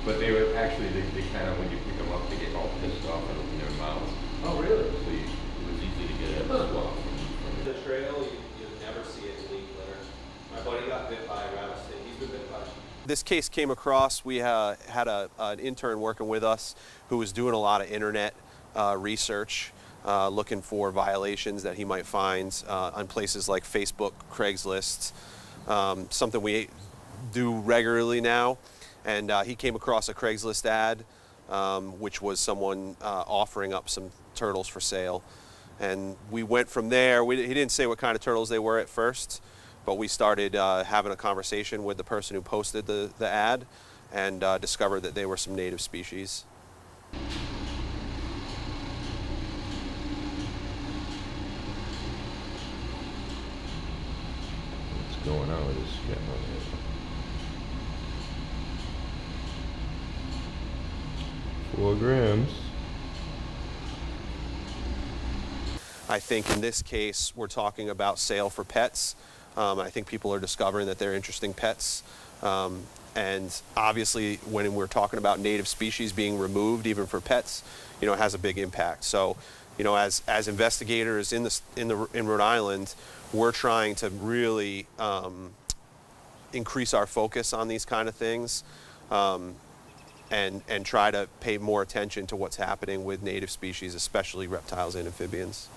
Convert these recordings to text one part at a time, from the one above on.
But they would actually, they kind of, when you pick them up, they get all pissed off and open their mouths. Oh, really? So it was easy to get a swab from The trail, you never see any leaf litter. My buddy got bit by a rattlesnake. He's been bit by. This case came across, we had an intern working with us who was doing a lot of internet research, looking for violations that he might find on places like Facebook, Craigslist, something we do regularly now. And he came across a Craigslist ad, which was someone offering up some turtles for sale. And we went from there. He didn't say what kind of turtles they were at first, but we started having a conversation with the person who posted the ad and discovered that they were some native species. What's going on with this guy? 4 grams. I think in this case, we're talking about sale for pets. I think people are discovering that they're interesting pets. And obviously, when we're talking about native species being removed, even for pets, it has a big impact. So, as investigators in Rhode Island, we're trying to really increase our focus on these kind of things. And try to pay more attention to what's happening with native species, especially reptiles and amphibians.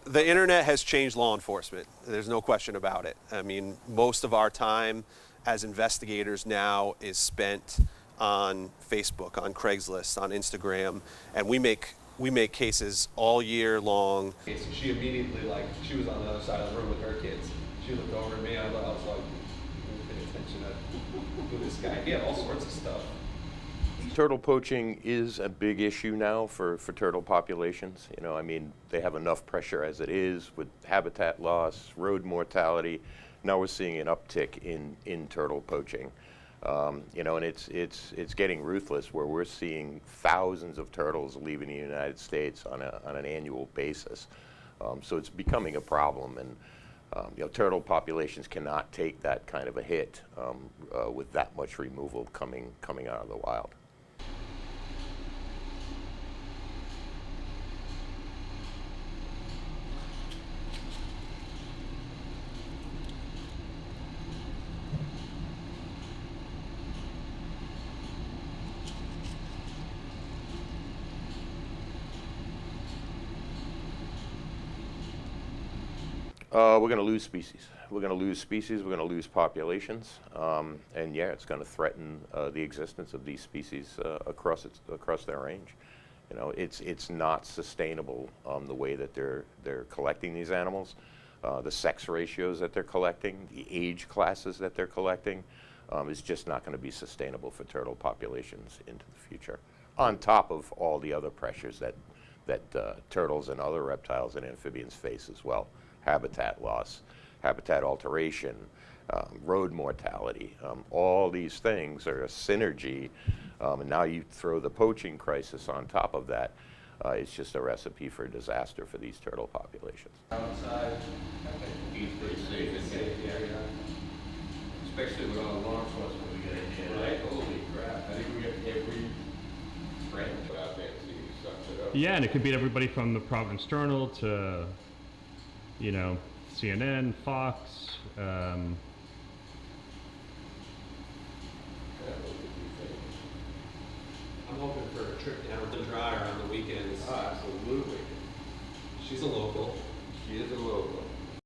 The internet has changed law enforcement. There's no question about it. I mean, most of our time as investigators now is spent on Facebook, on Craigslist, on Instagram, and we make cases all year long. She immediately, she was on the other side of the room with her kids. She looked over at me. I was like, pay attention to this guy. He had all sorts of stuff. Turtle poaching is a big issue now for turtle populations. I mean, they have enough pressure as it is with habitat loss, road mortality. Now we're seeing an uptick in turtle poaching. And it's getting ruthless, where we're seeing thousands of turtles leaving the United States on an annual basis. So it's becoming a problem, and turtle populations cannot take that kind of a hit with that much removal coming out of the wild. We're going to lose species. We're going to lose species. We're going to lose populations, and yeah, it's going to threaten the existence of these species across their range. It's not sustainable the way that they're collecting these animals, the sex ratios that they're collecting, the age classes that they're collecting, is just not going to be sustainable for turtle populations into the future. On top of all the other pressures that turtles and other reptiles and amphibians face as well. Habitat loss, habitat alteration, road mortality. All these things are a synergy, and now you throw the poaching crisis on top of that. It's just a recipe for disaster for these turtle populations. Outside, He's pretty safe in here. Especially with all the law enforcement we get in here. Right? Holy crap. I think we get every branch out there to see who sucks it up. Yeah, and it could be everybody from the Providence Journal to, CNN, Fox,